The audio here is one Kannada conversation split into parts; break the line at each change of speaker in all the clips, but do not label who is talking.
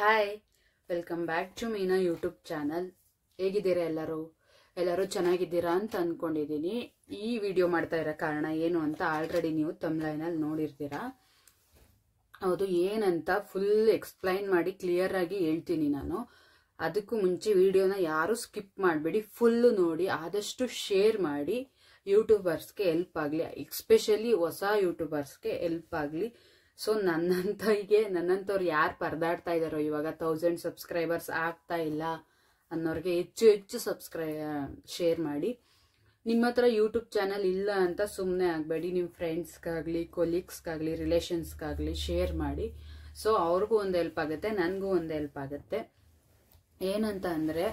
Hi, welcome back to Meena YouTube channel. ಹೇಗಿದ್ದೀರಾ ಎಲ್ಲರೂ ಚೆನ್ನಾಗಿದ್ದೀರಾ ಅಂತ ಅಂದ್ಕೊಂಡಿದ್ದೀನಿ. ಈ ವಿಡಿಯೋ ಮಾಡ್ತಾ ಇರೋ ಕಾರಣ ಏನು ಅಂತ ಆಲ್ರೆಡಿ ನೀವು ತಮ್ಲೈನಲ್ಲಿ ನೋಡಿರ್ತೀರಾ. ಹೌದು, ಏನಂತ ಫುಲ್ ಎಕ್ಸ್ಪ್ಲೈನ್ ಮಾಡಿ ಕ್ಲಿಯರ್ ಆಗಿ ಹೇಳ್ತೀನಿ ನಾನು. ಅದಕ್ಕೂ ಮುಂಚೆ ವಿಡಿಯೋನ ಯಾರು ಸ್ಕಿಪ್ ಮಾಡಬೇಡಿ, ಫುಲ್ಲು ನೋಡಿ, ಆದಷ್ಟು ಶೇರ್ ಮಾಡಿ. ಯೂಟ್ಯೂಬರ್ಸ್ಗೆ ಹೆಲ್ಪ್ ಆಗಲಿ, ಎಸ್ಪೆಷಲಿ ಹೊಸ ಯೂಟ್ಯೂಬರ್ಸ್ಗೆ ಹೆಲ್ಪ್ ಆಗಲಿ. ಸೊ ನನ್ನಂಥವ್ರು ಯಾರು ಪರದಾಡ್ತಾ ಇದ್ದಾರೋ, ಇವಾಗ 1000 ಸಬ್ಸ್ಕ್ರೈಬರ್ಸ್ ಆಗ್ತಾ ಇಲ್ಲ ಅನ್ನೋರಿಗೆ ಹೆಚ್ಚು ಶೇರ್ ಮಾಡಿ. ನಿಮ್ಮ ಹತ್ರ ಯೂಟ್ಯೂಬ್ ಚಾನಲ್ ಇಲ್ಲ ಅಂತ ಸುಮ್ಮನೆ ಆಗಬೇಡಿ. ನಿಮ್ಮ ಫ್ರೆಂಡ್ಸ್ಗಾಗಲಿ, ಕೊಲೀಗ್ಸ್ಗಾಗಲಿ, ರಿಲೇಷನ್ಸ್ಗಾಗಲಿ ಶೇರ್ ಮಾಡಿ. ಸೊ ಅವ್ರಿಗೂ ಒಂದು ಹೆಲ್ಪ್ ಆಗುತ್ತೆ, ನನಗೂ ಒಂದು ಹೆಲ್ಪ್ ಆಗುತ್ತೆ. ಏನಂತ ಅಂದರೆ,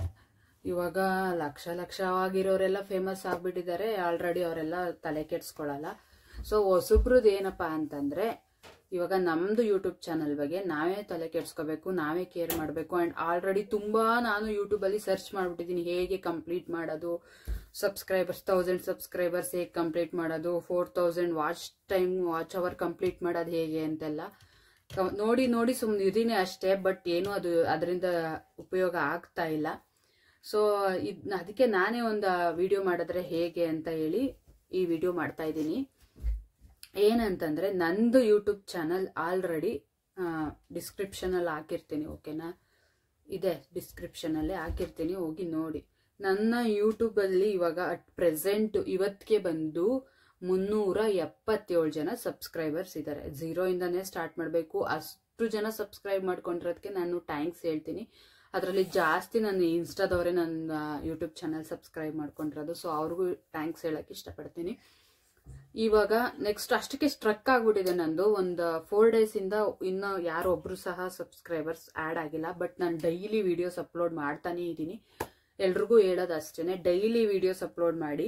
ಇವಾಗ ಲಕ್ಷವಾಗಿರೋರೆಲ್ಲ ಫೇಮಸ್ ಆಗಿಬಿಟ್ಟಿದ್ದಾರೆ ಆಲ್ರೆಡಿ. ಅವರೆಲ್ಲ ತಲೆ ಕೆಡ್ಸ್ಕೊಳ್ಳಲ್ಲ. ಸೊ ಹೊಸಬ್ರದ್ದು ಏನಪ್ಪಾ ಅಂತಂದರೆ, ಇವಾಗ ನಮ್ಮದು ಯೂಟ್ಯೂಬ್ ಚಾನಲ್ ಬಗ್ಗೆ ನಾವೇ ತಲೆ ಕೆಡ್ಸ್ಕೋಬೇಕು, ನಾವೇ ಕೇರ್ ಮಾಡಬೇಕು. ಆ್ಯಂಡ್ ಆಲ್ರೆಡಿ ತುಂಬ ನಾನು ಯೂಟ್ಯೂಬಲ್ಲಿ ಸರ್ಚ್ ಮಾಡಿಬಿಟ್ಟಿದ್ದೀನಿ, ಹೇಗೆ ಕಂಪ್ಲೀಟ್ ಮಾಡೋದು, 1000 ಸಬ್ಸ್ಕ್ರೈಬರ್ಸ್ ಹೇಗೆ ಕಂಪ್ಲೀಟ್ ಮಾಡೋದು, 4000 ವಾಚ್ ಅವರ್ ಕಂಪ್ಲೀಟ್ ಮಾಡೋದು ಹೇಗೆ ಅಂತೆಲ್ಲ ನೋಡಿ ಸುಮ್ಮನೆ ಇದೀನಿ ಅಷ್ಟೇ. ಬಟ್ ಏನು ಅದರಿಂದ ಉಪಯೋಗ ಆಗ್ತಾ ಇಲ್ಲ. ಸೊ ಅದಕ್ಕೆ ನಾನೇ ಒಂದು ವಿಡಿಯೋ ಮಾಡಿದ್ರೆ ಹೇಗೆ ಅಂತ ಹೇಳಿ ಈ ವಿಡಿಯೋ ಮಾಡ್ತಾ ಇದ್ದೀನಿ. ಏನಂತಂದ್ರೆ, ನಂದು ಯೂಟ್ಯೂಬ್ ಚಾನಲ್ ಆಲ್ರೆಡಿ ಡಿಸ್ಕ್ರಿಪ್ಷನಲ್ಲಿ ಹಾಕಿರ್ತೀನಿ, ಓಕೆನಾ? ಇದೆ, ಡಿಸ್ಕ್ರಿಪ್ಷನಲ್ಲೇ ಹಾಕಿರ್ತೀನಿ, ಹೋಗಿ ನೋಡಿ. ನನ್ನ ಯೂಟ್ಯೂಬಲ್ಲಿ ಇವಾಗ ಅಟ್ ಪ್ರೆಸೆಂಟ್ ಇವತ್ತಿಗೆ ಬಂದು 377 ಜನ ಸಬ್ಸ್ಕ್ರೈಬರ್ಸ್ ಇದ್ದಾರೆ. 0 ಇಂದಾನೇ ಸ್ಟಾರ್ಟ್ ಮಾಡಬೇಕು. ಅಷ್ಟು ಜನ ಸಬ್ಸ್ಕ್ರೈಬ್ ಮಾಡ್ಕೊಂಡಿರೋದಕ್ಕೆ ನಾನು ಥ್ಯಾಂಕ್ಸ್ ಹೇಳ್ತೀನಿ. ಅದರಲ್ಲಿ ಜಾಸ್ತಿ ನನ್ನ ಇನ್ಸ್ಟಾದವರೇ ನನ್ನ ಯೂಟ್ಯೂಬ್ ಚಾನಲ್ ಸಬ್ಸ್ಕ್ರೈಬ್ ಮಾಡ್ಕೊಂಡಿರೋದು. ಸೊ ಅವ್ರಿಗೂ ಥ್ಯಾಂಕ್ಸ್ ಹೇಳಕ್ಕೆ ಇಷ್ಟಪಡ್ತೀನಿ. ಇವಾಗ ನೆಕ್ಸ್ಟ್ ಅಷ್ಟಕ್ಕೆ ಸ್ಟ್ರಕ್ ಆಗ್ಬಿಟ್ಟಿದೆ ನಂದು. ಒಂದು 4 ಡೇಸಿಂದ ಇನ್ನೂ ಯಾರೊಬ್ರು ಸಹ ಸಬ್ಸ್ಕ್ರೈಬರ್ಸ್ ಆ್ಯಡ್ ಆಗಿಲ್ಲ. ಬಟ್ ನಾನು ಡೈಲಿ ವಿಡಿಯೋಸ್ ಅಪ್ಲೋಡ್ ಮಾಡ್ತಾನೆ ಇದ್ದೀನಿ. ಎಲ್ರಿಗೂ ಹೇಳೋದು ಅಷ್ಟೇ, ಡೈಲಿ ವಿಡಿಯೋಸ್ ಅಪ್ಲೋಡ್ ಮಾಡಿ.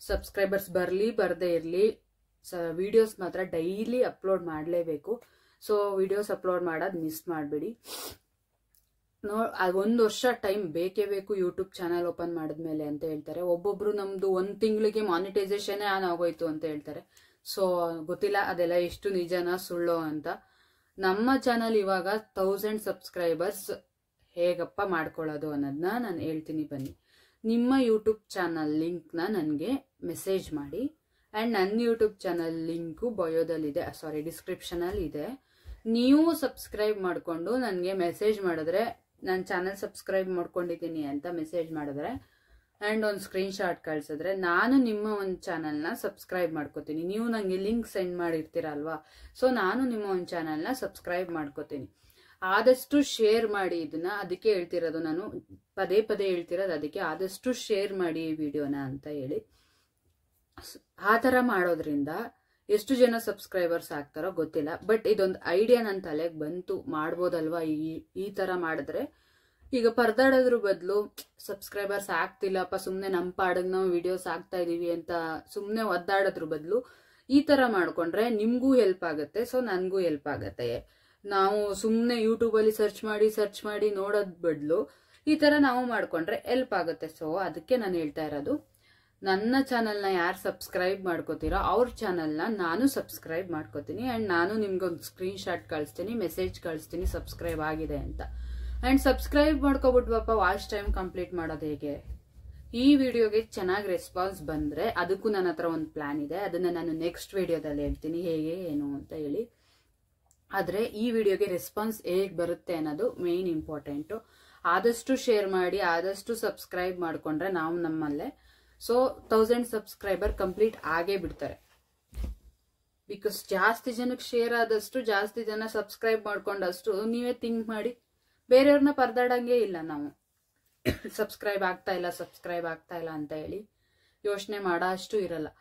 ಸಬ್ಸ್ಕ್ರೈಬರ್ಸ್ ಬರಲಿ ಬರದೇ ಇರಲಿ, ವಿಡಿಯೋಸ್ ಮಾತ್ರ ಡೈಲಿ ಅಪ್ಲೋಡ್ ಮಾಡಲೇಬೇಕು. ಸೊ ವಿಡಿಯೋಸ್ ಅಪ್ಲೋಡ್ ಮಾಡೋದು ಮಿಸ್ ಮಾಡಬೇಡಿ. 1 ವರ್ಷ ಟೈಮ್ ಬೇಕೇ ಬೇಕು ಯೂಟ್ಯೂಬ್ ಚಾನಲ್ ಓಪನ್ ಮಾಡಿದ್ಮೇಲೆ ಅಂತ ಹೇಳ್ತಾರೆ. ಒಬ್ಬೊಬ್ರು ನಮ್ದು 1 ತಿಂಗಳಿಗೆ ಮಾನಿಟೈಸೇಷನ್ ಆನ್ ಆಗೋಯ್ತು ಅಂತ ಹೇಳ್ತಾರೆ. ಸೊ ಗೊತ್ತಿಲ್ಲ ಅದೆಲ್ಲ ಎಷ್ಟು ನಿಜನಾ ಸುಳ್ಳು ಅಂತ. ನಮ್ಮ ಚಾನಲ್ ಇವಾಗ 1000 ಸಬ್ಸ್ಕ್ರೈಬರ್ಸ್ ಹೇಗಪ್ಪ ಮಾಡ್ಕೊಳ್ಳೋದು ಅನ್ನೋದನ್ನ ನಾನು ಹೇಳ್ತೀನಿ, ಬನ್ನಿ. ನಿಮ್ಮ ಯೂಟ್ಯೂಬ್ ಚಾನಲ್ ಲಿಂಕ್ನ ನನಗೆ ಮೆಸೇಜ್ ಮಾಡಿ. ಆ್ಯಂಡ್ ನನ್ನ ಯೂಟ್ಯೂಬ್ ಚಾನಲ್ ಲಿಂಕು ಬಯೋದಲ್ಲಿದೆ, ಡಿಸ್ಕ್ರಿಪ್ಷನಲ್ಲಿ ಇದೆ. ನೀವು ಸಬ್ಸ್ಕ್ರೈಬ್ ಮಾಡಿಕೊಂಡು ನನಗೆ ಮೆಸೇಜ್ ಮಾಡಿದ್ರೆ, ನಾನು ಚಾನಲ್ ಸಬ್ಸ್ಕ್ರೈಬ್ ಮಾಡ್ಕೊಂಡಿದ್ದೀನಿ ಅಂತ ಮೆಸೇಜ್ ಮಾಡಿದ್ರೆ ಆ್ಯಂಡ್ ಒಂದು ಸ್ಕ್ರೀನ್ಶಾಟ್ ಕಳಿಸಿದ್ರೆ, ನಾನು ನಿಮ್ಮ ಒಂದು ಚಾನಲ್ನ ಸಬ್ಸ್ಕ್ರೈಬ್ ಮಾಡ್ಕೋತೀನಿ. ನೀವು ನನಗೆ ಲಿಂಕ್ ಸೆಂಡ್ ಮಾಡಿರ್ತೀರಲ್ವಾ, ಸೊ ನಾನು ನಿಮ್ಮ ಒಂದು ಚಾನಲ್ನ ಸಬ್ಸ್ಕ್ರೈಬ್ ಮಾಡ್ಕೋತೀನಿ. ಆದಷ್ಟು ಶೇರ್ ಮಾಡಿ ಇದನ್ನ. ಅದಕ್ಕೆ ಹೇಳ್ತಿರೋದು, ನಾನು ಪದೇ ಹೇಳ್ತಿರೋದು ಅದಕ್ಕೆ. ಆದಷ್ಟು ಶೇರ್ ಮಾಡಿ ಈ ವಿಡಿಯೋನ ಅಂತ ಹೇಳಿ. ಆ ಥರ ಮಾಡೋದ್ರಿಂದ ಎಷ್ಟು ಜನ ಸಬ್ಸ್ಕ್ರೈಬರ್ಸ್ ಆಗ್ತಾರೋ ಗೊತ್ತಿಲ್ಲ. ಬಟ್ ಇದೊಂದು ಐಡಿಯಾ ನನ್ನ ತಲೆಗೆ ಬಂತು, ಮಾಡ್ಬೋದಲ್ವಾ ಈ ಥರ ಮಾಡಿದ್ರೆ. ಈಗ ಪರದಾಡೋದ್ರ ಬದಲು, ಸಬ್ಸ್ಕ್ರೈಬರ್ಸ್ ಆಗ್ತಿಲ್ಲಪ್ಪ, ಸುಮ್ಮನೆ ನಮ್ಮ ಪಾಡಿಗೆ ನಾವು ವಿಡಿಯೋಸ್ ಆಗ್ತಾ ಇದೀವಿ ಅಂತ ಸುಮ್ಮನೆ ಒದ್ದಾಡೋದ್ರ ಬದಲು ಈ ಥರ ಮಾಡ್ಕೊಂಡ್ರೆ ನಿಮಗೂ ಹೆಲ್ಪ್ ಆಗುತ್ತೆ. ಸೊ ನನಗೂ ಹೆಲ್ಪ್ ಆಗುತ್ತೆ. ನಾವು ಸುಮ್ಮನೆ ಯೂಟ್ಯೂಬಲ್ಲಿ ಸರ್ಚ್ ಮಾಡಿ ನೋಡೋದ್ ಬದಲು ಈ ಥರ ನಾವು ಮಾಡ್ಕೊಂಡ್ರೆ ಹೆಲ್ಪ್ ಆಗುತ್ತೆ. ಸೊ ಅದಕ್ಕೆ ನಾನು ಹೇಳ್ತಾ ಇರೋದು, ನನ್ನ ಚಾನಲ್ನ ಯಾರು ಸಬ್ಸ್ಕ್ರೈಬ್ ಮಾಡ್ಕೋತೀರೋ ಅವ್ರ ಚಾನಲ್ನ ನಾನು ಸಬ್ಸ್ಕ್ರೈಬ್ ಮಾಡ್ಕೋತೀನಿ. ಆ್ಯಂಡ್ ನಾನು ನಿಮ್ಗೊಂದು ಸ್ಕ್ರೀನ್ಶಾಟ್ ಕಳಿಸ್ತೀನಿ, ಮೆಸೇಜ್ ಕಳಿಸ್ತೀನಿ ಸಬ್ಸ್ಕ್ರೈಬ್ ಆಗಿದೆ ಅಂತ. ಆ್ಯಂಡ್ ಸಬ್ಸ್ಕ್ರೈಬ್ ಮಾಡ್ಕೊಬಿಟ್ವಪ್ಪ, ವಾಚ್ ಟೈಮ್ ಕಂಪ್ಲೀಟ್ ಮಾಡೋದು ಹೇಗೆ? ಈ ವಿಡಿಯೋಗೆ ಚೆನ್ನಾಗಿ ರೆಸ್ಪಾನ್ಸ್ ಬಂದರೆ ಅದಕ್ಕೂ ನನ್ನ ಹತ್ರ ಒಂದು ಪ್ಲಾನ್ ಇದೆ. ಅದನ್ನು ನಾನು ನೆಕ್ಸ್ಟ್ ವಿಡಿಯೋದಲ್ಲಿ ಹೇಳ್ತೀನಿ ಹೇಗೆ ಏನು ಅಂತ ಹೇಳಿ. ಆದರೆ ಈ ವಿಡಿಯೋಗೆ ರೆಸ್ಪಾನ್ಸ್ ಹೇಗೆ ಬರುತ್ತೆ ಅನ್ನೋದು ಮೇನ್ ಇಂಪಾರ್ಟೆಂಟು. ಆದಷ್ಟು ಶೇರ್ ಮಾಡಿ, ಆದಷ್ಟು ಸಬ್ಸ್ಕ್ರೈಬ್ ಮಾಡಿಕೊಂಡ್ರೆ ನಾವು ನಮ್ಮಲ್ಲೇ 1000 ಸಬ್ಸ್ಕ್ರೈಬರ್ ಕಂಪ್ಲೀಟ್ ಆಗೇ ಬಿಡ್ತಾರೆ. ಬಿಕಾಸ್ ಜಾಸ್ತಿ ಜನಕ್ಕೆ ಶೇರ್ ಆದಷ್ಟು, ಜಾಸ್ತಿ ಜನ ಸಬ್ಸ್ಕ್ರೈಬ್ ಮಾಡ್ಕೊಂಡಷ್ಟು ನೀವೇ ಥಿಂಕ್ ಮಾಡಿ. ಬೇರೆಯವ್ರನ್ನ ಪರದಾಡಂಗೆ ಇಲ್ಲ ನಾವು. ಸಬ್ಸ್ಕ್ರೈಬ್ ಆಗ್ತಾ ಇಲ್ಲ ಅಂತ ಹೇಳಿ ಯೋಚನೆ ಮಾಡೋ ಅಷ್ಟು ಇರಲ್ಲ.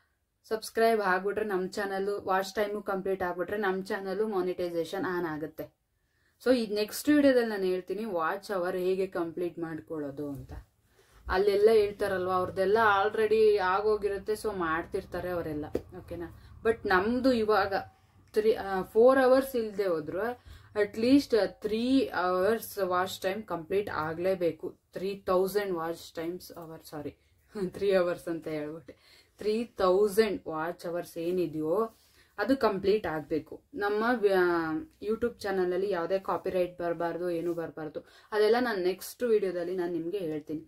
ಸಬ್ಸ್ಕ್ರೈಬ್ ಆಗ್ಬಿಟ್ರೆ ನಮ್ಮ ಚಾನಲ್ ವಾಚ್ ಟೈಮು ಕಂಪ್ಲೀಟ್ ಆಗ್ಬಿಟ್ರೆ ನಮ್ಮ ಚಾನಲ್ ಮಾನಿಟೈಸೇಷನ್ ಆನ್ ಆಗುತ್ತೆ. ಸೊ ಈ ನೆಕ್ಸ್ಟ್ ವಿಡಿಯೋದಲ್ಲಿ ನಾನು ಹೇಳ್ತೀನಿ ವಾಚ್ ಅವರ್ ಹೇಗೆ ಕಂಪ್ಲೀಟ್ ಮಾಡ್ಕೊಳ್ಳೋದು ಅಂತ. ಅಲ್ಲೆಲ್ಲ ಹೇಳ್ತಾರಲ್ವ, ಅವ್ರದ್ದೆಲ್ಲ ಆಲ್ರೆಡಿ ಆಗೋಗಿರುತ್ತೆ. ಸೊ ಮಾಡ್ತಿರ್ತಾರೆ ಅವರೆಲ್ಲ, ಓಕೆನಾ? ಬಟ್ ನಮ್ದು ಇವಾಗ 4 ಅವರ್ಸ್ ಇಲ್ಲದೆ ಹೋದ್ರು at least 3 hours watch time complete ಆಗಲೇಬೇಕು. 3000 ವಾಚ್ ಟೈಮ್ಸ್ ಅವರ್, ಸಾರಿ 3 ಅವರ್ಸ್ ಅಂತ ಹೇಳ್ಬಿಟ್ಟೆ. 3000 ವಾಚ್ ಅವರ್ಸ್ ಏನಿದೆಯೋ ಅದು ಕಂಪ್ಲೀಟ್ ಆಗಬೇಕು. ನಮ್ಮ ಯೂಟ್ಯೂಬ್ ಚಾನಲಲ್ಲಿ ಯಾವುದೇ ಕಾಪಿರೈಟ್ ಬರಬಾರ್ದು, ಏನೂ ಬರಬಾರ್ದು. ಅದೆಲ್ಲ ನಾನು ನೆಕ್ಸ್ಟ್ ವಿಡಿಯೋದಲ್ಲಿ ನಾನು ನಿಮಗೆ ಹೇಳ್ತೀನಿ.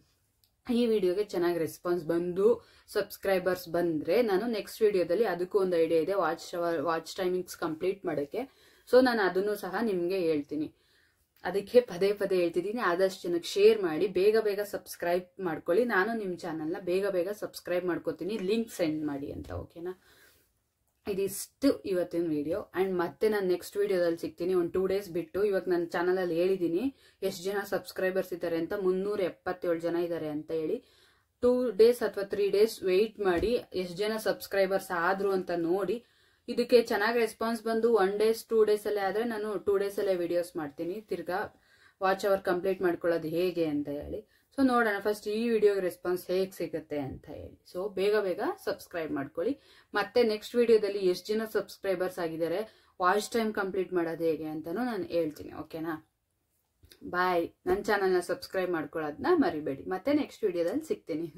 ಈ ವಿಡಿಯೋಗೆ ಚೆನ್ನಾಗಿ ರೆಸ್ಪಾನ್ಸ್ ಬಂದು ಸಬ್ಸ್ಕ್ರೈಬರ್ಸ್ ಬಂದರೆ ನಾನು ನೆಕ್ಸ್ಟ್ ವಿಡಿಯೋದಲ್ಲಿ ಅದಕ್ಕೂ ಒಂದು ಐಡಿಯಾ ಇದೆ, ವಾಚ್ ಟೈಮಿಂಗ್ಸ್ ಕಂಪ್ಲೀಟ್ ಮಾಡೋಕ್ಕೆ. ಸೊ ನಾನು ಅದನ್ನು ಸಹ ನಿಮಗೆ ಹೇಳ್ತೀನಿ. ಅದಕ್ಕೆ ಪದೇ ಪದೇ ಹೇಳ್ತಿದ್ದೀನಿ, ಆದಷ್ಟು ಜನಕ್ಕೆ ಶೇರ್ ಮಾಡಿ, ಬೇಗ ಬೇಗ ಸಬ್ಸ್ಕ್ರೈಬ್ ಮಾಡ್ಕೊಳ್ಳಿ. ನಾನು ನಿಮ್ಮ ಚಾನಲ್ನ ಬೇಗ ಬೇಗ ಸಬ್ಸ್ಕ್ರೈಬ್ ಮಾಡ್ಕೋತೀನಿ, ಲಿಂಕ್ ಸೆಂಡ್ ಮಾಡಿ ಅಂತ. ಓಕೆನಾ? ಇದಿಷ್ಟು ಇವತ್ತಿನ ವಿಡಿಯೋ. ಆ್ಯಂಡ್ ಮತ್ತೆ ನಾನು ನೆಕ್ಸ್ಟ್ ವಿಡಿಯೋದಲ್ಲಿ ಸಿಗ್ತೀನಿ ಒಂದು 2 days ಬಿಟ್ಟು. ಇವಾಗ ನನ್ನ ಚಾನಲಲ್ಲಿ ಹೇಳಿದ್ದೀನಿ ಎಷ್ಟು ಜನ ಸಬ್ಸ್ಕ್ರೈಬರ್ಸ್ ಇದ್ದಾರೆ ಅಂತ, 377 ಜನ ಇದ್ದಾರೆ ಅಂತ ಹೇಳಿ. 2 days ಅಥವಾ 3 days ವೆಯ್ಟ್ ಮಾಡಿ, ಎಷ್ಟು ಜನ ಸಬ್ಸ್ಕ್ರೈಬರ್ಸ್ ಆದ್ರು ಅಂತ ನೋಡಿ. ಇದಕ್ಕೆ ಚೆನ್ನಾಗಿ ರೆಸ್ಪಾನ್ಸ್ ಬಂದು 1 days 2 days ಅಲ್ಲೇ ಆದರೆ ನಾನು 2 days ಅಲ್ಲೇ ವಿಡಿಯೋಸ್ ಮಾಡ್ತೀನಿ, ತಿರ್ಗಾ ವಾಚ್ ಅವರ್ ಕಂಪ್ಲೀಟ್ ಮಾಡ್ಕೊಳ್ಳೋದು ಹೇಗೆ ಅಂತ ಹೇಳಿ. ಸೊ ನೋಡೋಣ ಫಸ್ಟ್ ಈ ವಿಡಿಯೋಗೆ ರೆಸ್ಪಾನ್ಸ್ ಹೇಗೆ ಸಿಗುತ್ತೆ ಅಂತ ಹೇಳಿ. ಸೊ ಬೇಗ ಬೇಗ ಸಬ್ಸ್ಕ್ರೈಬ್ ಮಾಡ್ಕೊಳ್ಳಿ. ಮತ್ತೆ ನೆಕ್ಸ್ಟ್ ವಿಡಿಯೋದಲ್ಲಿ ಎಷ್ಟು ಜನ ಸಬ್ಸ್ಕ್ರೈಬರ್ಸ್ ಆಗಿದ್ದಾರೆ, ವಾಚ್ ಟೈಮ್ ಕಂಪ್ಲೀಟ್ ಮಾಡೋದು ಹೇಗೆ ಅಂತಲೂ ನಾನು ಹೇಳ್ತೀನಿ. ಓಕೆನಾ? ಬಾಯ್. ನನ್ನ ಚಾನಲ್ನ ಸಬ್ಸ್ಕ್ರೈಬ್ ಮಾಡ್ಕೊಳ್ಳೋದನ್ನ ಮರಿಬೇಡಿ. ಮತ್ತೆ ನೆಕ್ಸ್ಟ್ ವಿಡಿಯೋದಲ್ಲಿ ಸಿಗ್ತೀನಿ.